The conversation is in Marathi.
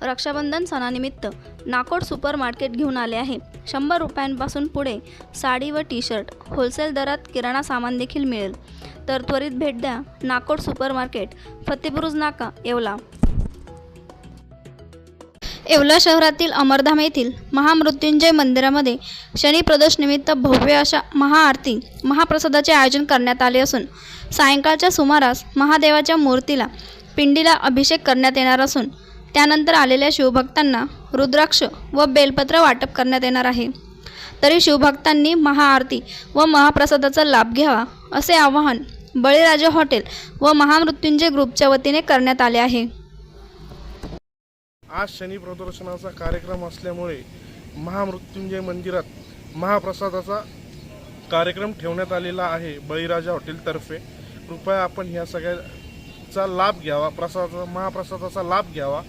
रक्षाबंधन सणानिमित्त नाकोड सुपर मार्केट घेऊन आले आहे। 100 रुपयांपासून पुढे साडी व टी शर्ट होलसेल दरात किराणा सामान देखील मिळेल। तर त्वरित भेट द्या नाकोड सुपर मार्केट, फतेपुरुज नाका, येवला। येवला शहरातील अमरधाम येथील महामृत्युंजय मंदिरामध्ये शनी प्रदोष निमित्त भव्य अशा महाआरती महाप्रसादाचे आयोजन करण्यात आले असून सायंकाळच्या सुमारास महादेवाच्या मूर्तीला पिंडीला अभिषेक करण्यात येणार असून त्यानंतर आलेल्या शिवभक्तांना रुद्राक्ष व बेलपत्र वाटप करण्यात येणार आहे। तरी शिवभक्तांनी महाआरती व महाप्रसादाचा लाभ घ्यावा असे आवाहन बळीराजा हॉटेल व महामृत्युंजय ग्रुपच्या वतीने करण्यात आले आहे। आज शनी प्रदर्शनाचा कार्यक्रम असल्यामुळे महामृत्युंजय मंदिरात महाप्रसादाचा कार्यक्रम ठेवण्यात आलेला आहे बळीराजा हॉटेलतर्फे। कृपया आपण ह्या सगळ्याचा लाभ घ्यावा, महाप्रसादाचा लाभ घ्यावा।